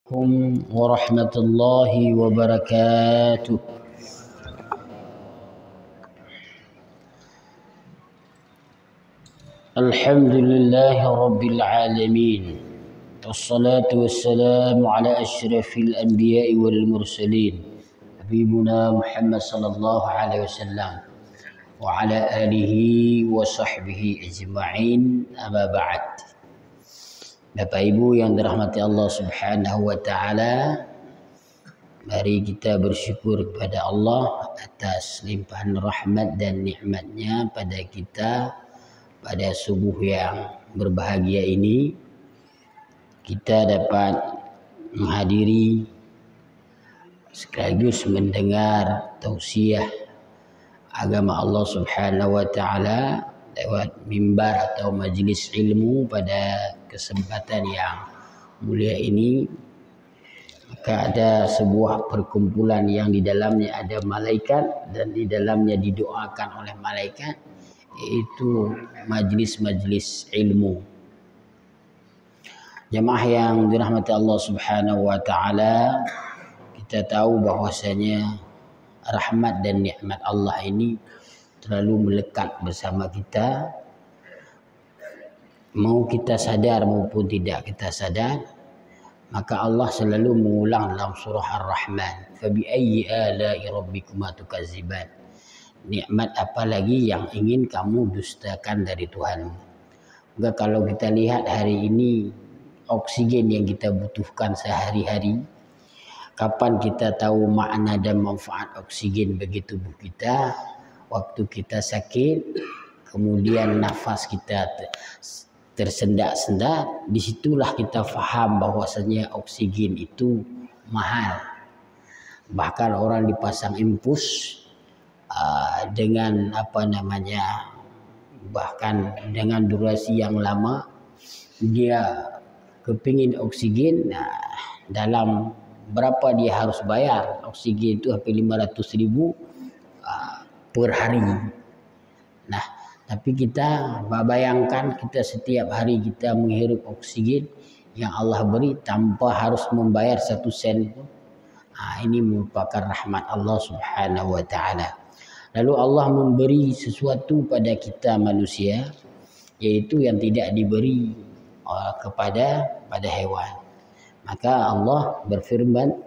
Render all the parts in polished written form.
Assalamualaikum warahmatullahi wabarakatuh. Alhamdulillahi rabbil alamin. Wassalatu wassalamu ala asyrafil anbiya'i wal mursalin. Habibuna Muhammad sallallahu alaihi wasallam wa ala alihi wa sahbihi ajma'in. Amma ba'd. Bapak Ibu yang dirahmati Allah Subhanahu wa taala, mari kita bersyukur kepada Allah atas limpahan rahmat dan nikmatnya pada kita pada subuh yang berbahagia ini. Kita dapat menghadiri sekaligus mendengar tausiah agama Allah Subhanahu wa taala lewat mimbar atau majlis ilmu pada kesempatan yang mulia ini. Maka ada sebuah perkumpulan yang di dalamnya ada malaikat dan di dalamnya didoakan oleh malaikat, yaitu majlis-majlis ilmu. Jemaah yang dirahmati Allah Subhanahu wa taala, kita tahu bahwasanya rahmat dan nikmat Allah ini terlalu melekat bersama kita. Mau kita sadar maupun tidak kita sadar, maka Allah selalu mengulang dalam surah Ar-Rahman, "Fabi ayyi ala'i rabbikuma tukadziban." Nikmat apa lagi yang ingin kamu dustakan dari Tuhanmu? Maka kalau kita lihat hari ini oksigen yang kita butuhkan sehari-hari, kapan kita tahu makna dan manfaat oksigen bagi tubuh kita? Waktu kita sakit, kemudian nafas kita tersendak-sendak, disitulah kita faham bahwasanya oksigen itu mahal. Bahkan orang dipasang infus dengan bahkan dengan durasi yang lama, dia kepingin oksigen, dalam berapa dia harus bayar? Oksigen itu hampir 500.000 per hari. Nah, tapi kita bayangkan kita setiap hari kita menghirup oksigen yang Allah beri tanpa harus membayar 1 sen pun. Ini merupakan rahmat Allah Subhanahu wa taala. Lalu Allah memberi sesuatu pada kita manusia, yaitu yang tidak diberi kepada hewan. Maka Allah berfirman,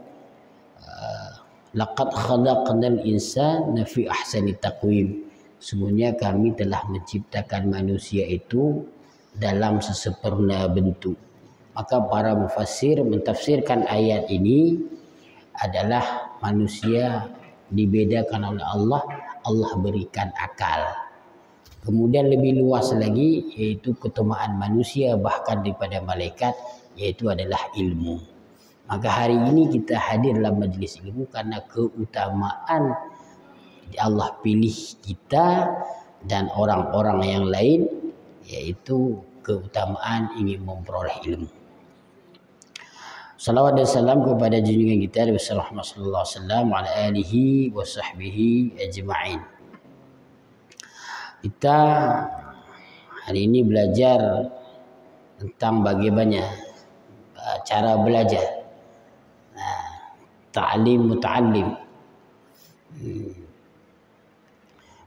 laqad khalaqnal insana fi ahsani taqwim. Sungguhnya kami telah menciptakan manusia itu dalam sesempurna bentuk. Maka para mufassir mentafsirkan ayat ini adalah manusia dibedakan oleh Allah, Allah berikan akal. Kemudian lebih luas lagi, yaitu keutamaan manusia bahkan daripada malaikat, yaitu adalah ilmu. Maka hari ini kita hadir dalam majlis ilmu karena keutamaan Allah pilih kita dan orang-orang yang lain, yaitu keutamaan ingin memperoleh ilmu. Salawat dan salam kepada junjungan kita Nabi Muhammad sallallahu alaihi wasallam wa ala alihi wa sahbihi ajma'in. Kita hari ini belajar tentang bagaimana cara belajar. Ta'lim muta'allim.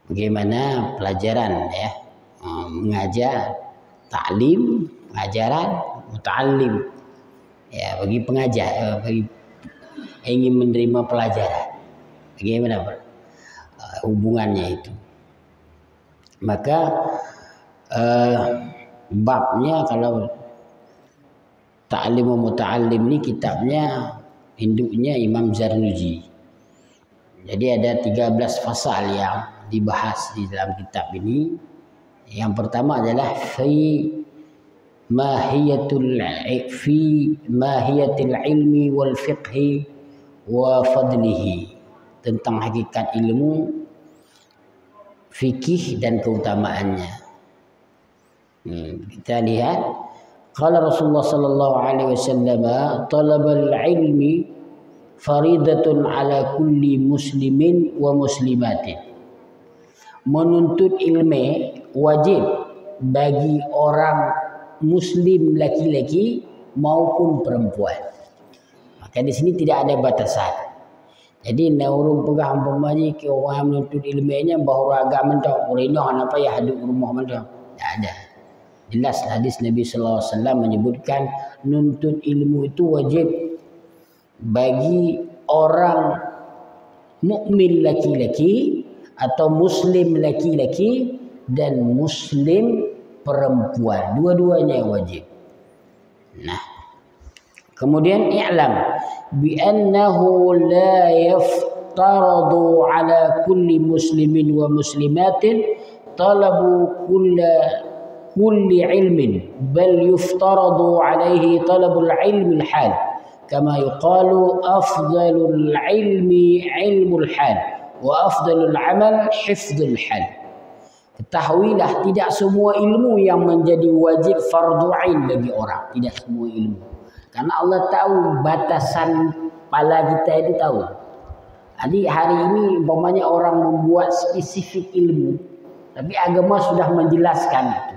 Bagaimana pelajaran mengajar, ta'lim, pengajaran, muta'allim. Bagi pengajar, bagi ingin menerima pelajaran. Bagaimana hubungannya itu? Maka babnya kalau ta'lim wa muta'allim ini kitabnya induknya Imam Zarnuji. Jadi ada 13 fasal yang dibahas di dalam kitab ini. Yang pertama adalah fi mahiyatul ilmi wal fiqhi wa fadlihi, tentang hakikat ilmu, fikih dan keutamaannya. Kita lihat qala Rasulullah sallallahu alaihi wasallam, talabul ilmi faridatun ala kulli muslimin wa muslimatin. Menuntut ilmu wajib bagi orang muslim laki-laki maupun perempuan. Kan di sini tidak ada batasan. Jadi naurun pegang umpamanya ke orang menuntut ilmunya bahawa agama mentok rino apa ya haduk rumah mentok. Tak ada. Jelas hadis Nabi sallallahu alaihi wasallam menyebutkan nuntut ilmu itu wajib bagi orang mukmin laki-laki atau muslim laki-laki dan muslim perempuan. Dua-duanya wajib. Nah, kemudian i'lam bi annahu la yaftaradu ala kulli muslimin wa muslimatin talabu kulli ilmin bal yuftaradu alaihi talabul ilmi al-hal kama yuqalu afdalul ilmi ilmul hal wa afdalul amal hifdzul hal. Ketahuilah tidak semua ilmu yang menjadi wajib fardu ain bagi orang, tidak semua ilmu. Karena Allah tahu batasan kepala kita itu tahu. Jadi hari ini umpamanya orang membuat spesifik ilmu, tapi agama sudah menjelaskan itu.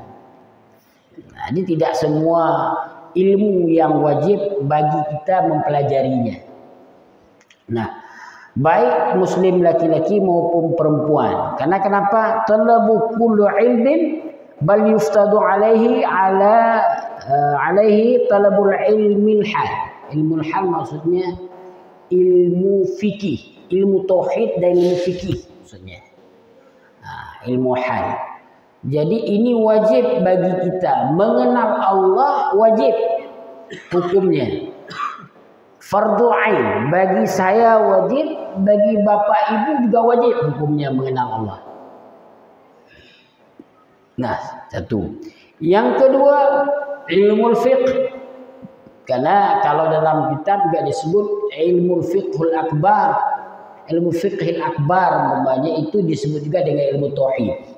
Jadi tidak semua ilmu yang wajib bagi kita mempelajarinya. Nah, baik muslim laki-laki maupun perempuan. Karena kenapa? Talabu kullu ilmin bal yuftadu alaihi talabul ilmil hal. Ilmul hal maksudnya ilmu fikih, ilmu tauhid dan ilmu fikih maksudnya. Ilmu hal. Jadi ini wajib bagi kita mengenal Allah, wajib hukumnya. Fardu ain bagi saya wajib, bagi bapak ibu juga wajib hukumnya mengenal Allah. Nah, satu. Yang kedua, ilmu fiqh. Karena kalau dalam kitab juga disebut ilmu fiqhul akbar. Ilmu fiqhil akbar namanya itu disebut juga dengan ilmu tauhid.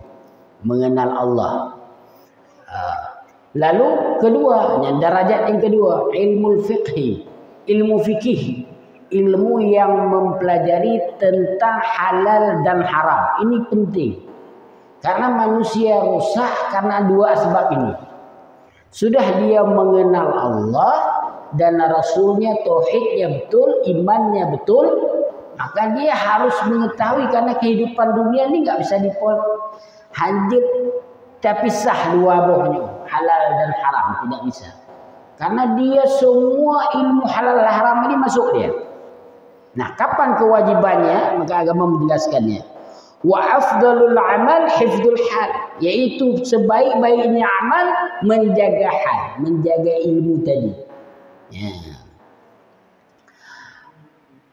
Mengenal Allah. Lalu kedua, derajat yang kedua, ilmu fiqhi. Ilmu fikih, ilmu yang mempelajari tentang halal dan haram. Ini penting. Karena manusia rusak karena dua sebab ini. Sudah dia mengenal Allah dan Rasulnya, tauhidnya betul, imannya betul, maka dia harus mengetahui karena kehidupan dunia ini nggak bisa hanjit terpisah dua bohnya, halal dan haram, tidak bisa. Karena dia semua ilmu halal dan haram ini masuk dia. Nah, kapan kewajibannya? Maka agama menjelaskannya. Wa afdalul amal hifdzul hal, yaitu sebaik-baiknya amal menjaga hal, menjaga ilmu tadi. Ya.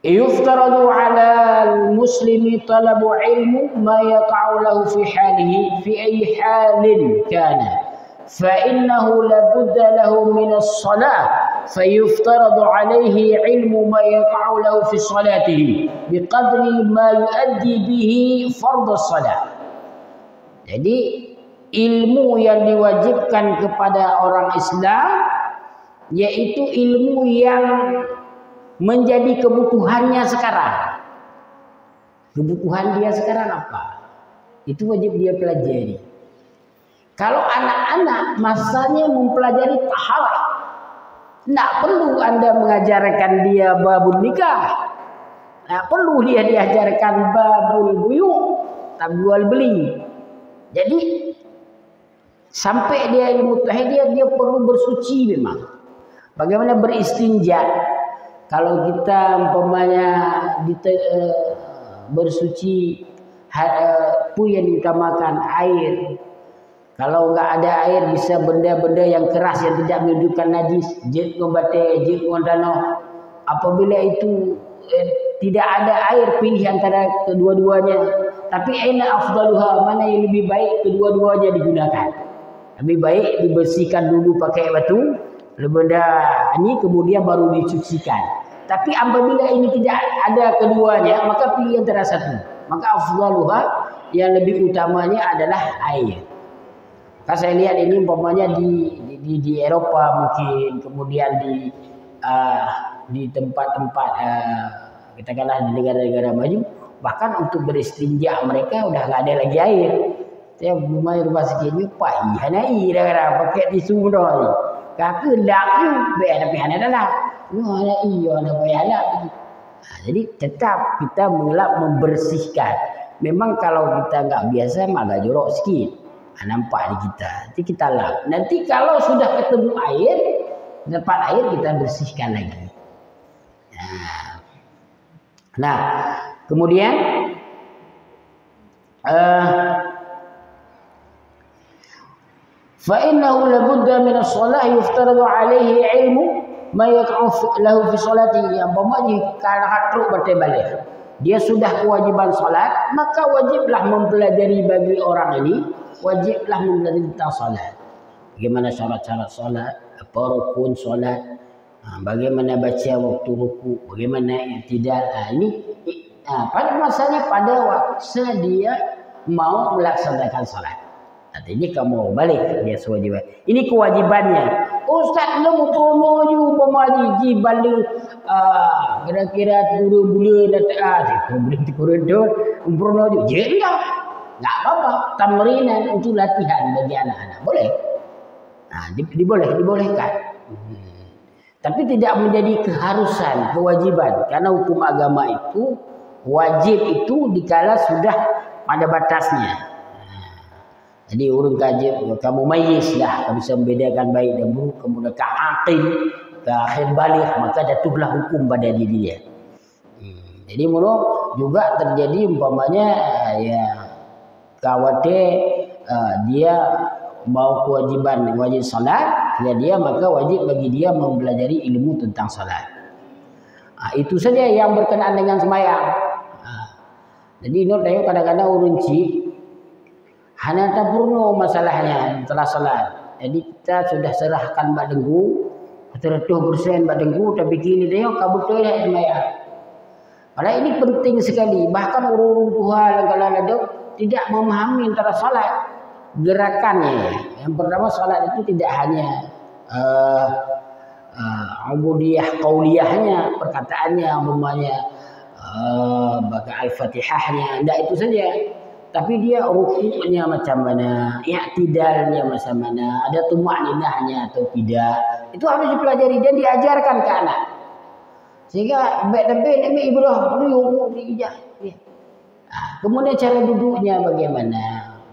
Yuftaradu 'ala al-muslimi talabu ilmu ma yaqa'u lahu fi halihi fi ayyi halin kana. فإنه لابد له من الصلاة فيفترض عليه علم ما يقع له في صلاته بقدر ما يؤدي به فرض الصلاة. Jadi ilmu yang diwajibkan kepada orang Islam yaitu ilmu yang menjadi kebutuhannya sekarang. Kebutuhan dia sekarang apa? Itu wajib dia pelajari. Kalau anak-anak masanya mempelajari taharah, tidak perlu Anda mengajarkan dia babul nikah, tidak perlu dia diajarkan babul buyuk, jual beli. Jadi sampai dia ilmu tauhid dia perlu bersuci memang. Bagaimana beristinja? Kalau kita umpamanya bersuci, itu yang ditamakan air. Kalau enggak ada air bisa benda-benda yang keras yang tidak menunjukkan najis, jid ngobate, jid ngondano. Apabila itu tidak ada air, pilih antara kedua-duanya. Tapi aina afdaluha, mana yang lebih baik kedua-duanya digunakan. Lebih baik dibersihkan dulu pakai batu, benda ini kemudian baru dicucikan. Tapi apabila ini tidak ada keduanya, maka pilih antara satu. Maka afdaluha yang lebih utamanya adalah air. Kalau saya lihat ini umpamanya di Eropa mungkin, kemudian di tempat-tempat katakanlah di negara-negara maju, bahkan untuk beristinja mereka udah nggak ada lagi air. Saya rumah sikitnya pak, hanai dah pakai tisu dah. Kakak dak tu, tapi hana dah lah. Ini ada iya, ada bayar. Jadi tetap kita mengelap membersihkan. Memang kalau kita nggak biasa agak jorok sedikit. Nampak di kita. Nanti kita lap. Nanti kalau sudah ketemu air, dapat air kita bersihkan lagi. Nah, kemudian fa innahu labudda min as-shalah yuftaradu alaihi ilmu ma yaqa'u lahu fi salatihi. Umpamanya kalau hatruk balik dia sudah kewajiban salat, maka wajiblah mempelajari bagi orang ini, wajiblah mempelajari tentang salat. Bagaimana syarat-syarat salat, apa rukun salat, bagaimana baca waktu ruku, bagaimana i'tidal. Ini pada masanya pada waktu dia mau melaksanakan salat. Artinya kamu balik dia kewajiban. Ini kewajibannya. Ustaz lu promo ju pemaji balik kira-kira 3 bulan bulan promo ju. Je enggak apa-apa. Tamrinan untuk latihan bagi anak-anak. Boleh. Dibolehkan. Tapi tidak menjadi keharusan, kewajiban. Karena hukum agama itu wajib itu dikala sudah pada batasnya. Jadi urung kaji kamu mayyiz dah, kamu bisa membedakan baik dan buruk, kemudian aqil, ke akhir balik, maka jatuhlah hukum pada diri dia. Jadi mula juga terjadi umpamanya ya khawatir dia mau kewajiban wajib salat, ya dia maka wajib bagi dia mempelajari ilmu tentang salat. Itu saja yang berkenaan dengan sembahyang. Jadi tengok kadang-kadang urung cik hanya tak purno masalahnya setelah salat. Jadi kita sudah serahkan Mbak Dengku 100% Mbak Dengku, tapi kini dia kabutul ya sembahyang. Padahal ini penting sekali. Bahkan orang tua kalau ada tidak memahami antara salat gerakannya. Yang pertama salat itu tidak hanya ubudiyah qauliyahnya, perkataannya umpamanya baca Al-Fatihahnya, tidak itu saja. Tapi dia rukunya macam mana, i'tidalnya macam mana, ada tumakninahnya atau tidak. Itu harus dipelajari dan diajarkan ke anak. Sehingga baik-baik ini ibrah kemudian cara duduknya bagaimana.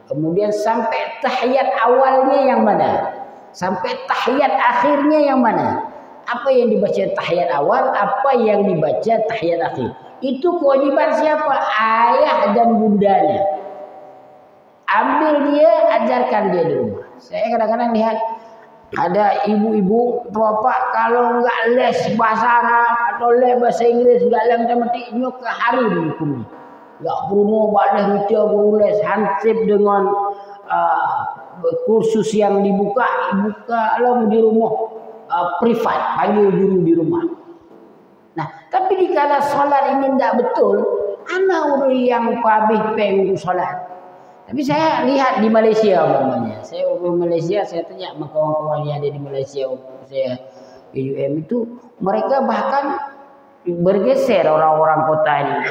Kemudian sampai tahiyat awalnya yang mana? Sampai tahiyat akhirnya yang mana? Apa yang dibaca tahiyat awal, apa yang dibaca tahiyat akhir. Itu kewajiban siapa? Ayah dan bundanya. Ambil dia, ajarkan dia di rumah. Saya kadang-kadang lihat ada ibu-ibu, bapak kalau enggak les bahasa Arab atau les bahasa Inggris, enggak les matematiknya ke hari hukumnya. Enggak perlu balik kita perlu les hansip dengan kursus yang dibuka alam di rumah privat, panggil guru di rumah. Nah, tapi dikala salat ini tidak betul, anak orang yang habis pengen salat. Tapi saya lihat di Malaysia umpamanya. Saya di Malaysia, saya tanya sama kawan-kawan yang ada di Malaysia, saya UM itu, mereka bahkan bergeser orang-orang kota ini.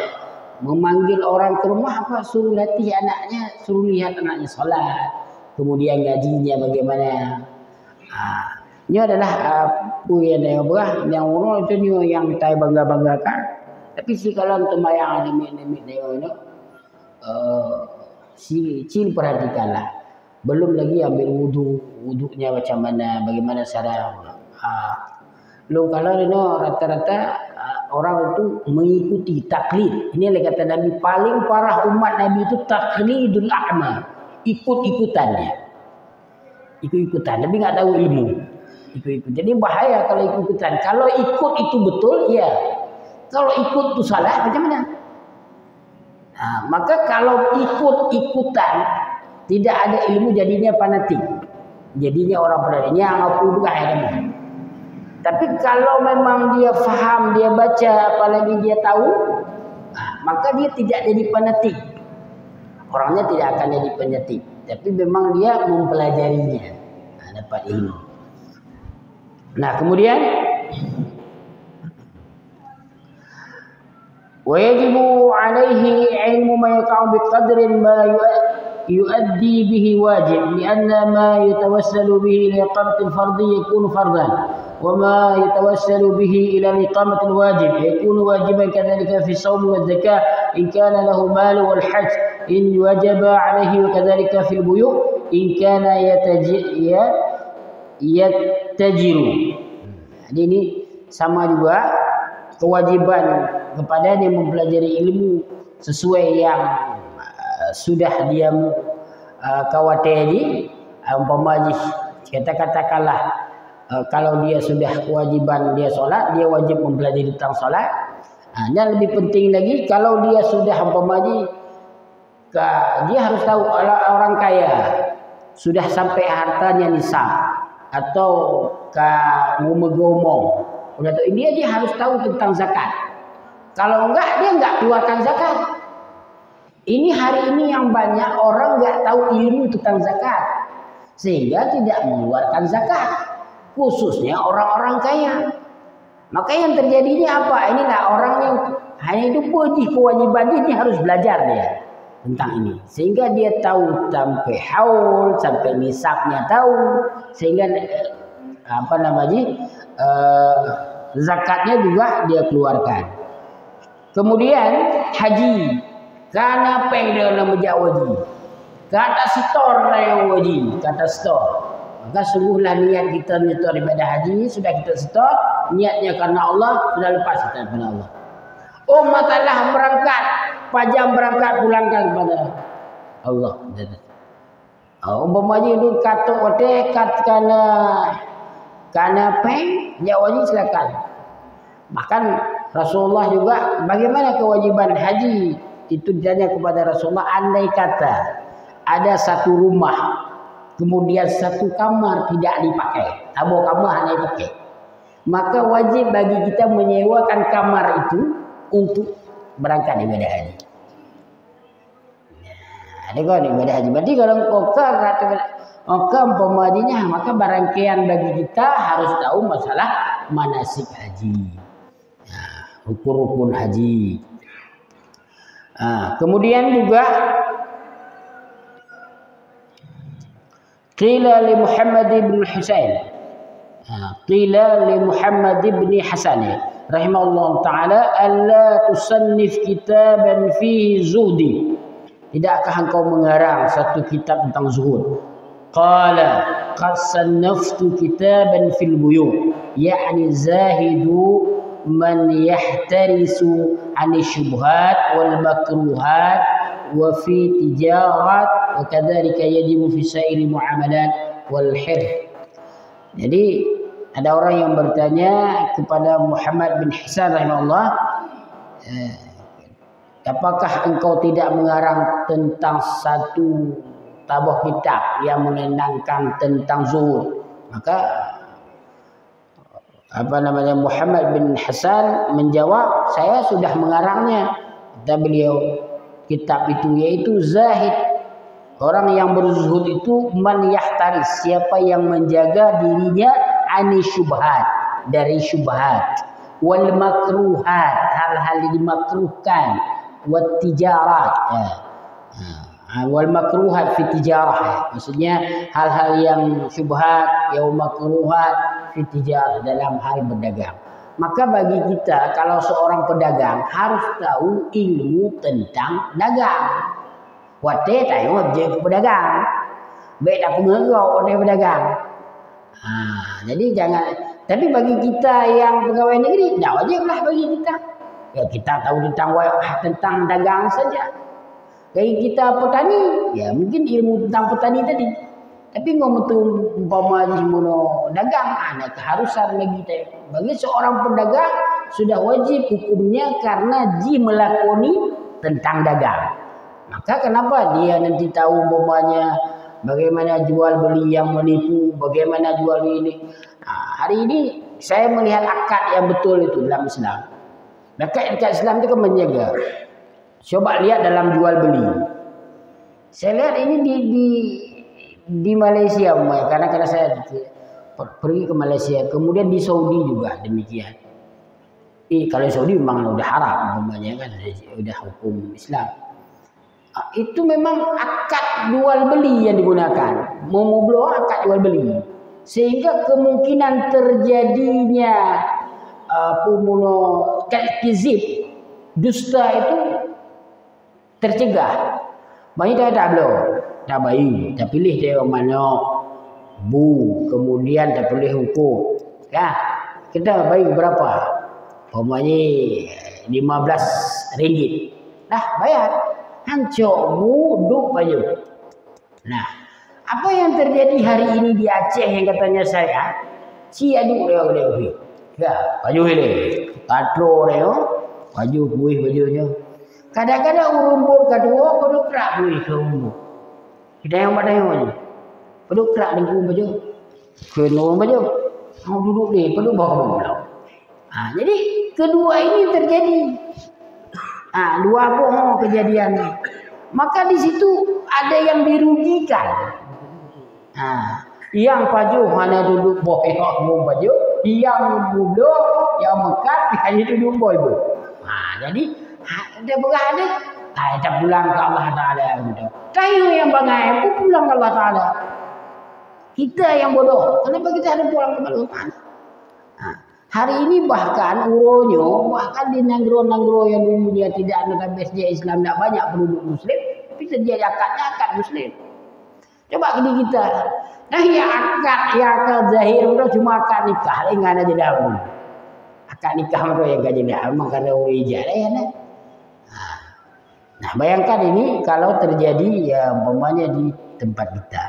Memanggil orang ke rumah apa, suruh latih anaknya, suruh lihat anaknya salat. Kemudian gajinya bagaimana. Ini adalah yang orang itu yang kita bangga-banggakan. Tapi si kalau untuk mayang ini cil perhatikanlah. Belum lagi ambil wudunya macam mana, bagaimana cara. Kalau ini rata-rata orang itu mengikuti taklid. Ini adalah kata Nabi, paling parah umat Nabi itu taklidul a'ma, ikut-ikutannya. Ikut-ikutan, tapi nggak tahu ilmu. Ikut-ikut. Jadi bahaya kalau ikut-ikutan. Kalau ikut itu betul, ya. Kalau ikut itu salah, macam mana? Maka kalau ikut-ikutan tidak ada ilmu, jadinya fanatik, jadinya orang fanatik. Ini aku juga ada. Tapi kalau memang dia faham, dia baca, apalagi dia tahu, maka dia tidak jadi fanatik. Orangnya tidak akan jadi fanatik, tapi memang dia mempelajarinya, dapat ilmu. Nah, kemudian ويجب عليه علم ما يقع بقدر ما يؤدي به واجب لأن ما يتوسل به لإقامة الفرض يكون فرضا وما يتوسل به إلى إقامة الواجب يكون واجبا كذلك في الصوم والزكاة إن كان له مال والحج إن وجب عليه وكذلك في البيوع إن كان يتجر. Jadi ini sama juga kewajiban kepada dia mempelajari ilmu sesuai yang sudah dia kawatiri. Umpama katakanlah kalau dia sudah kewajiban dia solat, dia wajib mempelajari tentang solat. Dan lebih penting lagi kalau dia sudah umpama dia harus tahu orang kaya sudah sampai hartanya nisab atau ngomong, udah tahu dia harus tahu tentang zakat. Kalau enggak dia enggak keluarkan zakat. Ini hari ini yang banyak orang enggak tahu ilmu tentang zakat sehingga tidak mengeluarkan zakat, khususnya orang-orang kaya. Maka yang terjadinya apa? Inilah orang yang hanya itu puji kewajiban dia harus belajar dia tentang ini sehingga dia tahu sampai haul, sampai nisabnya tahu, sehingga zakatnya juga dia keluarkan. Kemudian haji, karena pengda nama wajib, kata setor yang wajib, kata setor. Maka sungguhlah niat kita nyetor ibadah haji sudah kita setor, niatnya karena Allah, sudah lepas kita karena Allah. Oh masalah berangkat, pajam berangkat pulangkan kepada Allah. Umpamanya itu kata kat karena peng, ya wajib silakan. Bahkan Rasulullah juga bagaimana kewajiban haji itu ditanya kepada Rasulullah, andai kata ada satu rumah kemudian satu kamar tidak dipakai, tabur kamar hanya dipakai, maka wajib bagi kita menyewakan kamar itu untuk berangkat ibadah haji. Ada kan ibadah haji. Berarti kalau umpamanya maka barangkaian bagi kita harus tahu masalah manasik haji, rukun-rukun haji. Kemudian juga qila li Muhammad bin Husain, qila li Muhammad bin Hasan rahimahullah taala alla tusannif kitaban fihi zuhdi, tidakkah engkau mengarang satu kitab tentang zuhud? Qala qad sannaftu kitaban fil buyu, yakni zahidu man yahtarisu ani syubhat wal makruhat wa fi tijarat wa kadzalika yajibu fi sairi muamalat wal hirf. Jadi ada orang yang bertanya kepada Muhammad bin Hasan rahimahullah, apakah engkau tidak mengarang tentang satu tabuh kitab yang menenangkan tentang zuhud? Maka Muhammad bin Hasan menjawab, saya sudah mengarangnya. Kata beliau, kitab itu yaitu zahid. Orang yang berzuhud itu man yahtaris, siapa yang menjaga dirinya ani syubhat, dari syubhat, wal makruhat, hal-hal yang dimakruhkan, wat tijarat, wal makruhat fi tijarah, maksudnya hal-hal yang syubhat, yang makruhat fi tijarah, dalam hal berdagang. Maka bagi kita kalau seorang pedagang harus tahu ilmu tentang dagang. Wate tayo je pedagang. Baik tak pengerau oleh pedagang. Jadi jangan, tapi bagi kita yang pegawai negeri dah wajiblah bagi kita. Ya kita tahu tentang dagang saja. Bagi kita petani, ya mungkin ilmu tentang petani tadi. Tapi ngomong tu umpama mono dagang, ada keharusan bagi kita. Bagi seorang pedagang sudah wajib hukumnya karena dia melakoni tentang dagang. Maka kenapa dia nanti tahu umpamanya bagaimana jual beli yang menipu, bagaimana jual beli ini. Hari ini saya melihat akad yang betul itu dalam Islam. Dekat Islam itu kan menjaga. Coba lihat dalam jual beli. Saya lihat ini di Malaysia, karena saya pergi ke Malaysia, kemudian di Saudi juga demikian. Kalau Saudi memang udah haram, umpamanya kan udah hukum Islam. Itu memang akad jual beli yang digunakan. Mau akad jual beli. sehingga kemungkinan terjadinya kizib, dusta itu tercegah. Banyak tak belum, tak bayi, tak pilih dia mana bu, kemudian tak pilih hukum. Ya, kita bayi berapa? Umpamanya 15 ringgit. Dah bayar. Hancur buduk baju. Nah, apa yang terjadi hari ini di Aceh yang katanya saya, si adik dia boleh. Ya, baju ini, katro dia, baju buih bajunya. Kadang-kadang rumput kedua perlu kerak buih ke rumput. Kita yang pada yang mana? Perlu kerak dengan baju. Kena baju. Mau duduk ni, perlu bawa pulau. Jadi kedua ini terjadi. Dua bohong kejadian. Maka di situ ada yang dirugikan. Yang paju mana duduk bohong baju, yang muda, yang mekat hanya duduk boy. Jadi ada berada. Kita pulang ke Allah Taala. Tahu yang bangai, aku pulang ke Allah Taala. Kita yang bodoh. Kenapa kita ada pulang ke Allah Taala? Hari ini bahkan uronyo, bahkan di negara-negara yang dulunya tidak ada BSJ Islam, tidak banyak penduduk Muslim, tapi terjadi akad Muslim. Coba ke kita. Nah ya akad zahir itu cuma akad nikah, enggak ada jeda. Akad nikah itu yang enggak jeda, memang karena ijazah ya. Nah bayangkan ini kalau terjadi ya umpamanya di tempat kita.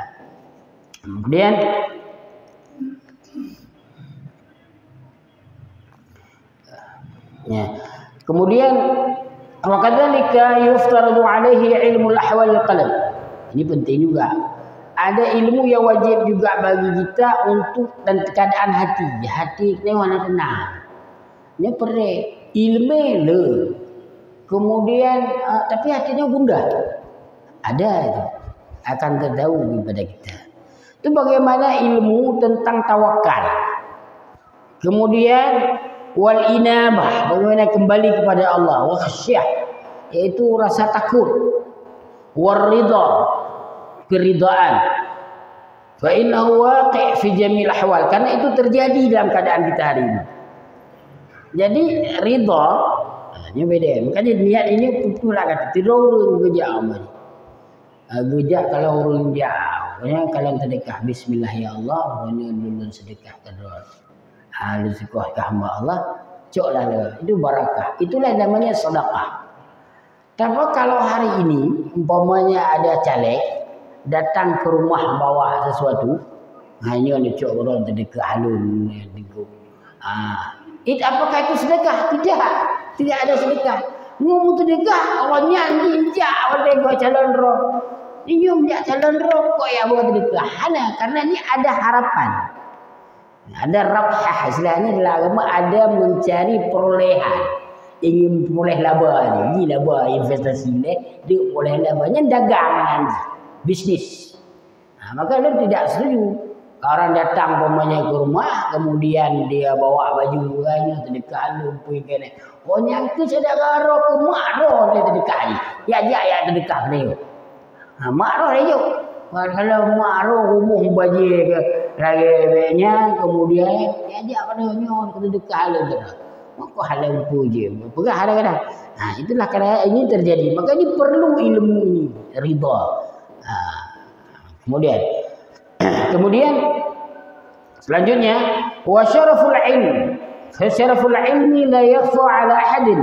Kemudian wakadzalika yuftaradu alaihi ilmu al-ahwal al-qalb. Ini penting juga. Ada ilmu yang wajib juga bagi kita untuk dan keadaan hati. Hati kita mana tenang. Ini perlu ilmu le. Kemudian tapi hatinya gundah. Ada itu. Akan tertahu kepada kita. Itu bagaimana ilmu tentang tawakal. Kemudian wal inabah, bagaimana kembali kepada Allah, wa khasyah, yaitu rasa takut, war ridha, keridaan. Fa innahu waqi' fi jamil ahwal, karena itu terjadi dalam keadaan kita hari ini. Jadi ridha ini beda. Makanya niat ini betul lah kata tidur gejak amal. Gejak kalau urun jauh, kalau sedekah bismillah ya Allah, urunnya dulu sedekah kedua. Rezeki hamba Allah, coklah itu barakah. Itulah namanya sedekah. Tapi kalau hari ini umpamanya ada caleg datang ke rumah bawa sesuatu, hanya ni cok orang sedekah halun digo. Apakah itu sedekah? Tidak ada sedekah. Ngomong sedekah awalnya ninja oleh gua calon roh. Ini menjak calon roh kok ya buat sedekah. Karena ini ada harapan. Ada rabhah, istilahnya dalam agama ada mencari perolehan, ingin peroleh laba ni, laba investasi ni, dia peroleh labanya dagang nanti, bisnis. Maka dia tidak setuju. Orang datang pemanya ke rumah, kemudian dia bawa baju banyak sedekah lumpui kene. Oh nyangka sedekah roh ke makroh dia sedekah ni, ya sedekah ni. Makroh dia juga. Kalau makroh umum baju ke lagi kemudian dia pada nyon ke sedekah lagi. Maka halal puji, pegah kadang-kadang. Itulah karena ini terjadi. Maka ini perlu ilmu ini, ridha. Kemudian selanjutnya wa syaraful ilm. Syaraful ilmi la yakhfa ala ahadin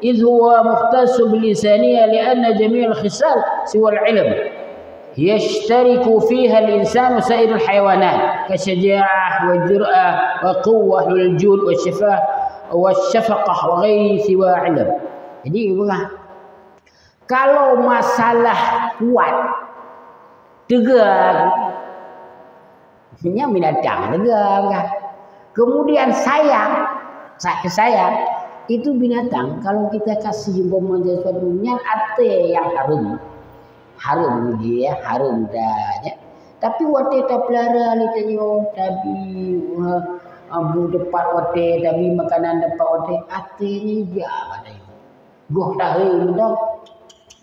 idh huwa mukhtas bil lisaniyya li'anna jami' al-khisal siwa al-ilm. يشترك فيها الإنسان وسائر الحيوانات كالشجاعة والجرأة والقوة والجود والشفقة وغير سوى علم. Jadi kalau masalah kuat tegar, ini binatang tegar. Kemudian sayang itu binatang. Kalau kita kasih umpamanya sesuatu ate yang harum dia harum dah ya. Tapi wate tak pelara ni tanyo tapi abu depan wate tapi makanan depan wate ate ni ya pada goh dah dah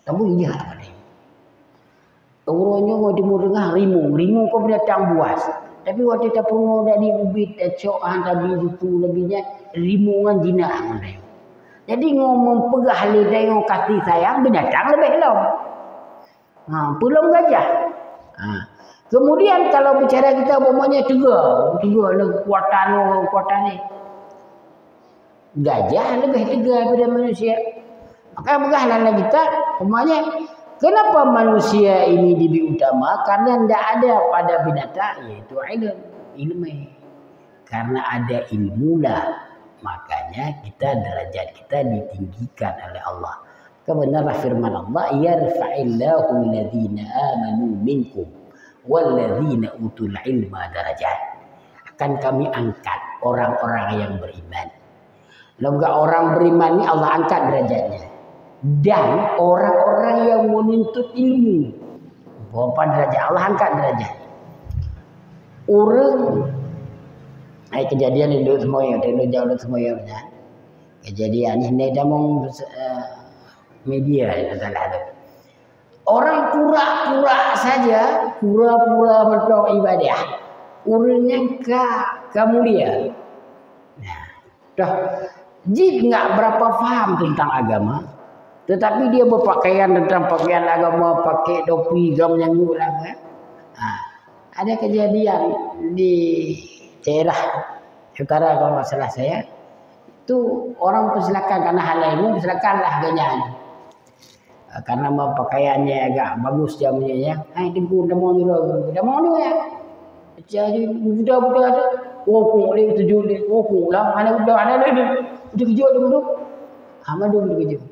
tapi ya pada uronyo mau timur tengah rimung kau binatang buas Tapi waktu kita pernah dari ubit cok tapi itu lebihnya rimungan jinah. Jadi ngomong pegah lidah yang kaki sayang binatang lebih long. Pulang gajah. Kemudian kalau bicara kita umpamanya tiga ada kekuatan ni. Gajah lebih tegar daripada manusia. Maka begahlah kita umpamanya kenapa manusia ini lebih utama? Karena tidak ada pada binatang yaitu ilmu. Karena ada ilmu lah, makanya derajat kita ditinggikan oleh Allah. Kebenaran firman Allah, yarfa'illahu alladhina amanu minkum walladzina utul ilma darajat. Akan kami angkat orang-orang yang beriman. Lembaga orang beriman ini Allah angkat derajatnya. Dan orang-orang yang menuntut ilmu, berapa derajat Allah angkat derajat. Orang kejadian itu semua yang jauh semua yang kejadian ini damang media adalah ada. Orang pura-pura saja, pura-pura mentok ibadah. Orangnya kemuliaan. Nah, dah jid enggak berapa faham tentang agama. Tetapi dia berpakaian tentang pakaian agama, pakai topi, gam yang ulang. Ada kejadian di daerah utara kalau masalah saya, itu orang persilakan karena hal ilmu, persilakanlah ganyan. Karena pakaiannya agak bagus jamunya, tegur dah mau ya. Jadi budak-budak ada, wokong dia tujuh dia, wokong lah, mana budak ada kejut dulu. Amal dulu kejut.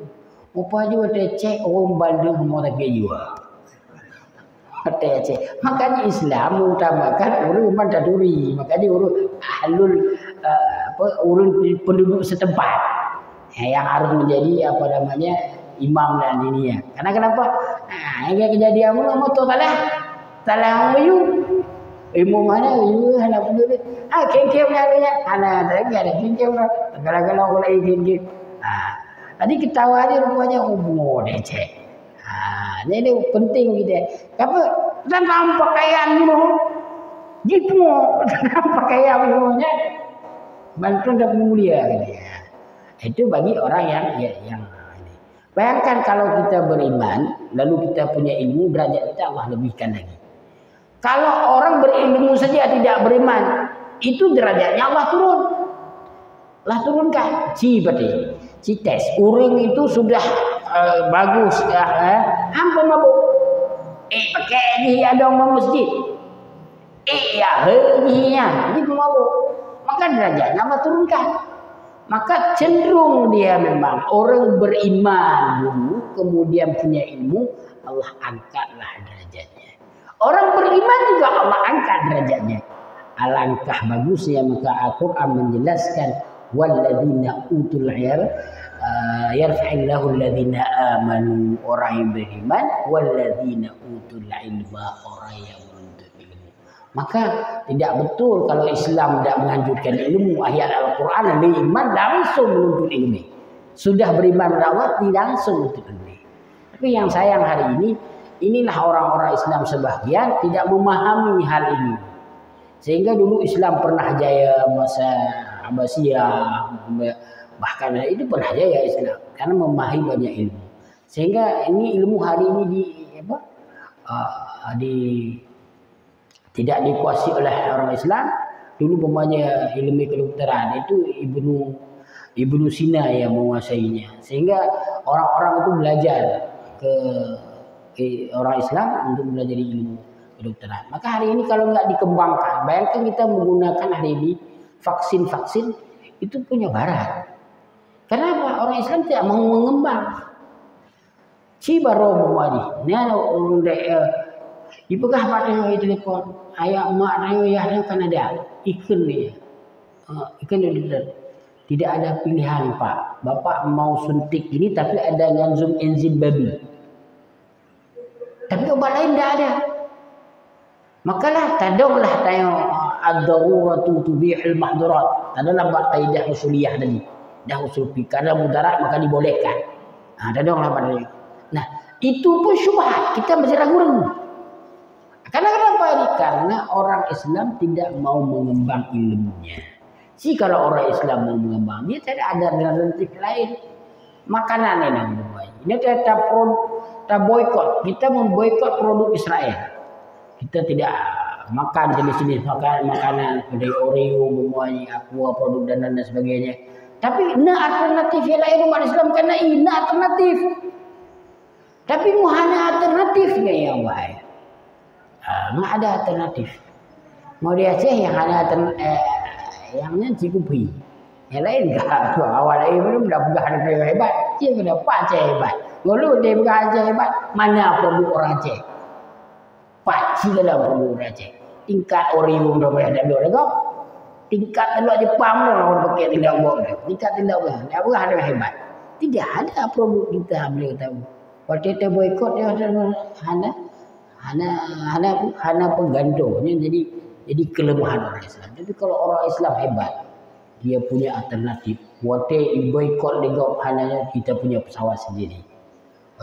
Apa juga cek orang Bandung mau tak juga. Cek. Makanya Islam mengutamakan urus mandatory, makanya urus ahlul urus penduduk setempat yang harus menjadi imam dan ini ya. Karena kenapa? Yang kejadian motor talah ayu. Imam mana ayu anak penduduk. Kengkeng nyarinya. Anak lagi ada kengkeng. Kalau lagi kengkeng. Tadi ketawa dia rupanya dia cek. Ini penting gitu. Apa tentang pakaian dulu. Gitu. Tentang pakaian dulunya. Bantu dan mulia gitu ya. Itu bagi orang yang ini. Bayangkan kalau kita beriman, lalu kita punya ilmu, derajat kita Allah lebihkan lagi. Kalau orang berilmu saja tidak beriman, itu derajatnya Allah turun. Allah turunkan. Berarti tes. Orang itu sudah bagus. Hampir mabuk. Pakai ni ada orang masjid. Dia mabuk. Maka derajatnya Allah turunkan. Maka cenderung dia memang orang beriman dulu, kemudian punya ilmu, Allah angkatlah derajatnya. Orang beriman juga Allah angkat derajatnya. Alangkah bagusnya maka Al-Quran menjelaskan walladzina utul ilm yarfa'illahu alladzina amanu, orang yang beriman, walladzina utul ilma, orang yang menuntut ilmu. Maka tidak betul kalau Islam tidak menganjurkan ilmu. Ayat Al-Quran beriman langsung menuntut ilmu. Sudah beriman kepada Allah tidak langsung menuntut ilmu. Tapi yang sayang hari ini, inilah orang-orang Islam sebagian tidak memahami hal ini. Sehingga dulu Islam pernah jaya masa Abbasiyah, bahkan itu pernah jaya Islam karena memahami banyak ilmu. Sehingga ini ilmu hari ini tidak dikuasai oleh orang Islam. Dulu umpamanya ilmu kedokteran itu Ibnu Sina yang menguasainya. Sehingga orang-orang itu belajar ke orang Islam untuk belajar ilmu kedokteran. Maka hari ini kalau nggak dikembangkan, bayangkan kita menggunakan hari ini vaksin-vaksin itu punya Barat. Kenapa orang Islam tidak mau mengembang? Cibaro mawadi. Ni ada orang dipegah pada telepon. Ayah mak ayah yang kan ada ikan dia. Ikan dia tidak ada pilihan Pak. Bapak mau suntik ini tapi ada ganzum enzim babi. Tapi obat lain tidak ada. Makalah tadonglah tayang ad-daruratu tubihul mahdurat. Tadalah buat kaidah usuliyah tadi. Dah usul fikih karena mudarat maka dibolehkan. Tadonglah pada. Nah, itu pun syubhat. Kita masih ragu-ragu. Karena kenapa ini? Karena orang Islam tidak mau mengembang ilmunya. Kalau orang Islam mau mengembang, dia tidak ada alternatif lain. Makanan ini ini kita boikot. Kita memboikot produk Israel. Kita tidak makan jenis-jenis makanan dari Oreo, semuanya, aqua, produk dan sebagainya. Tapi alternatif yang lain umat Islam karena ini alternatif. Tapi hanya alternatifnya yang baik. Nggak ada alternatif. Mau di Aceh yang ada yangnya Cikupi. Yang lain enggak. Awal lagi belum dah bukan ada hebat. Dia kena Pak Aceh hebat. Dulu dia bukan Aceh hebat. Mana produk orang Aceh? Pak dalam produk orang Aceh. Tingkat Oreo dah banyak dah dulu kau. Tingkat telur Jepang dah orang pakai tidak buat. Tingkat tidak buat. Dia bukan ada hebat. Tidak ada produk kita boleh tahu. Waktu kita boikot dia hana penggandonya jadi kelemahan orang Islam. Tapi kalau orang Islam hebat, dia punya alternatif. Waktu boikot legau hanya kita punya pesawat sendiri.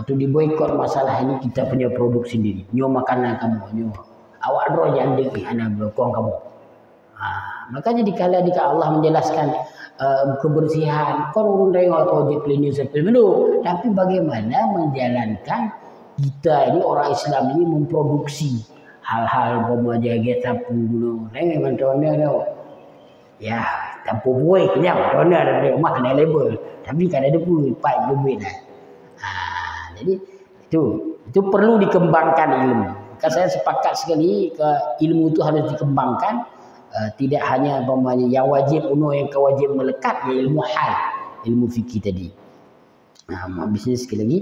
Waktu diboikot masalah ini kita punya produk sendiri. Nyo makanan kamu, nyo awak roh janding hana blokong kamu. Makanya dikala Allah menjelaskan kebersihan, kon urun tengok projek klinis seperti itu. Tapi bagaimana menjalankan kita ini orang Islam ini memproduksi hal-hal pemajaga sapu dulu. Memang tuannya ya tanpa buih kenyang tuannya ada rumah ada label. Tapi kan ada pun pipe duit lah. Jadi itu perlu dikembangkan ilmu. Maka saya sepakat sekali ke ilmu itu harus dikembangkan. Tidak hanya yang wajib yang kewajib melekat ya ilmu hal, ilmu fikih tadi. Habisnya sekali lagi.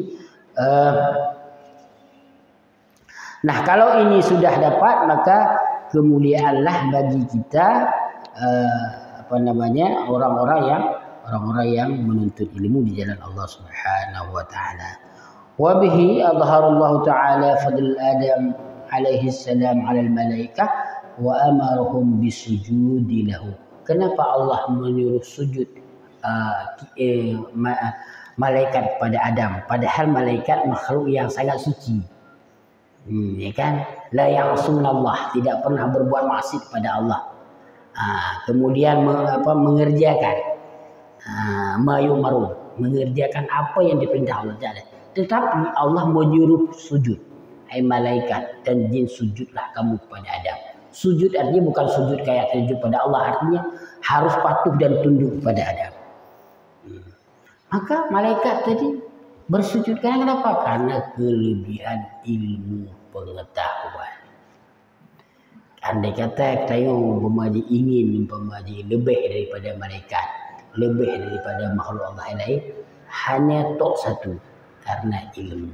Nah, kalau ini sudah dapat maka kemuliaanlah bagi kita orang-orang yang menuntut ilmu di jalan Allah Subhanahu wa taala. Wa bihi adharallahu taala fadl Adam alaihi salam 'ala al-malaikah wa amarahum bisujudi lahu. Kenapa Allah menyuruh sujud malaikat kepada Adam, padahal malaikat makhluk yang sangat suci. Ya kan? La ya'sunallah, tidak pernah berbuat maksiat kepada Allah. Kemudian mengerjakan mengerjakan apa yang diperintah Allah Taala. Tetapi Allah menyuruh sujud. Hai malaikat dan jin, sujudlah kamu kepada Adam. Sujud artinya bukan sujud kayak sujud pada Allah, artinya harus patuh dan tunduk kepada Adam. Maka malaikat tadi bersujud kenapa? Karena kelebihan ilmu pengetahuan. Andai kata tengok pemaji ingin lebih daripada malaikat, lebih daripada makhluk Allah yang lain, hanya tok satu, karena ilmu.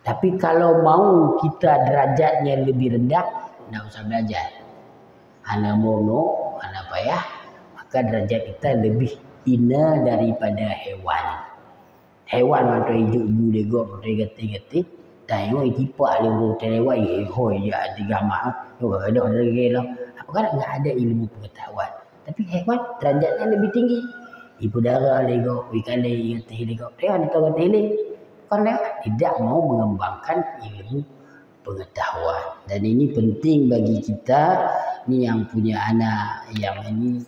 Tapi kalau mau kita derajatnya lebih rendah, tidak usah belajar. Hana mono, hana payah, maka derajat kita lebih hina daripada hewan. Hewan macam hijau ibu legok, macam gati-gati, tengok tipak lewu terlewat, hoi ya tiga mah, ada lagi lah. Apakah enggak ada ilmu pengetahuan? Tapi hewan derajatnya lebih tinggi. Ibu darah legok, ikan legok, dia ada tahu gati karena tidak mau mengembangkan ilmu pengetahuan. Dan ini penting bagi kita ni yang punya anak yang ini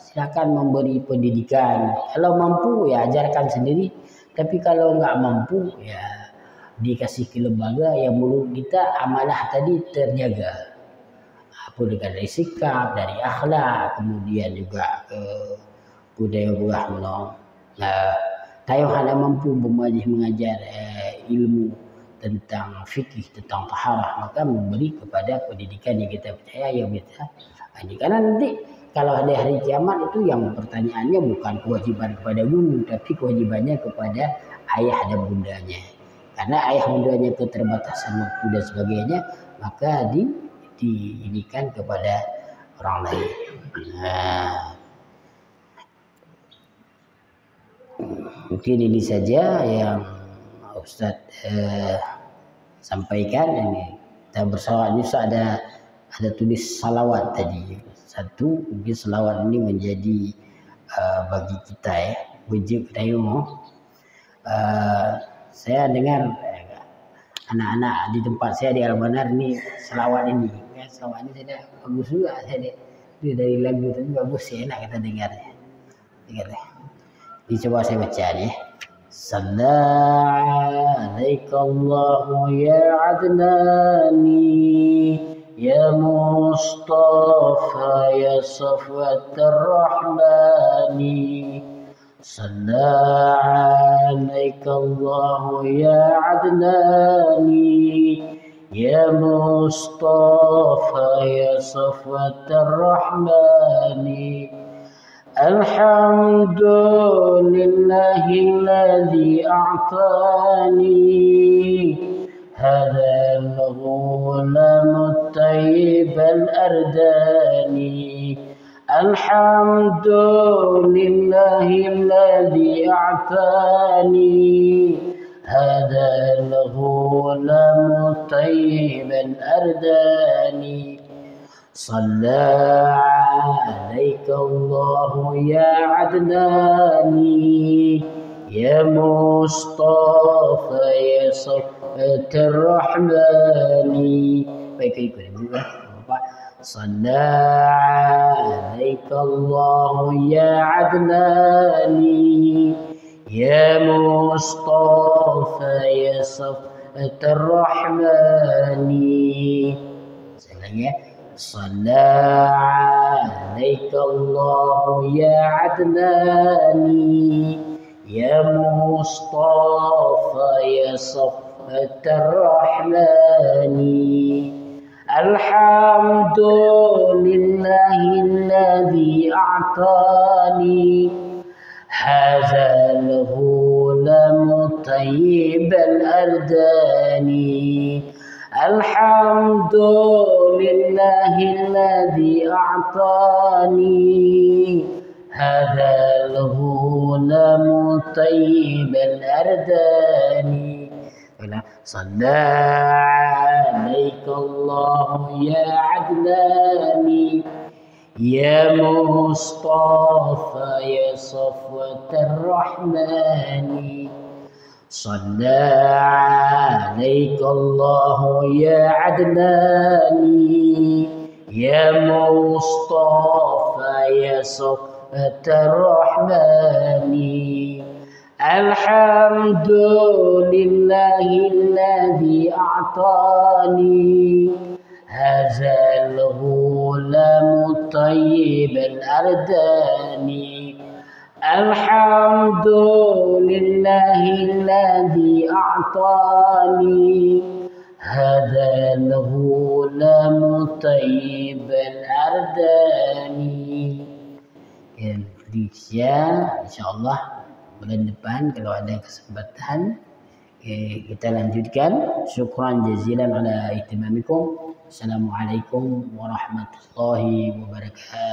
silakan memberi pendidikan. Kalau mampu ya ajarkan sendiri, tapi kalau enggak mampu ya dikasih ke lembaga yang mulut kita amanah tadi terjaga. Apa dari sikap, dari akhlak, kemudian juga budaya buah menolong. Tayo hanya mampu mengajar ilmu tentang fikih, tentang taharah, maka memberi kepada pendidikan yang kita percaya yang kita ini. Karena nanti kalau ada hari kiamat itu yang pertanyaannya bukan kewajiban kepada guru, tapi kewajibannya kepada ayah dan bundanya. Karena ayah bundanya keterbatasan waktu dan sebagainya, maka diinikan kepada orang lain. Mungkin ini saja yang Ustaz sampaikan. Ini kita bersalawat juga ada tulis salawat tadi. Satu, mungkin salawat ini menjadi bagi kita wajib tayo. Saya dengar anak-anak di tempat saya di Al-Manar ini selawat ini. Ya, selawat ini saya bagus juga saya itu dari lagu itu bagus ya, enak kita dengarnya. Dengar deh. Dicoba saya baca nih. Sallallahu ya Adnani ya Mustafa ya Safwat Rahmani. Sallallahu ya Adnani ya Mustafa ya Safwat Rahmani. الحمد لله الذي أعطاني هذا الغلام الطيب الأرداني. الحمد لله الذي أعطاني هذا الغلام الطيب الأرداني. صلى عليك الله يا عدناني يا مصطفى يا صفوة الرحمن. Baik ikut juga Bapak. صلى عليك الله يا عدناني يا مصطفى يا صفوة الرحمن. Saya صلى عليك الله يا عدناني يا مصطفى يا صفوة الرحمن. الحمد لله الذي أعطاني هذا الغلام الطيب الأرداني. الحمد لله الذي أعطاني هذا الغلام الطيب الأرداني. صلى عليك الله يا عدناني يا مصطفى يا صفوة الرحمن. صلى عليك الله يا عدناني يا مصطفى يا صفوة الرحمن. الحمد لله الذي أعطاني هذا الغلام الطيب الأرداني. الحمد لله الذي أعطاني هذا الغلام الطيب الأرداني. Insyaallah bulan depan kalau ada kesempatan kita lanjutkan. Syukran jazilan ala ihtimamikum. Assalamualaikum warahmatullahi wabarakatuh.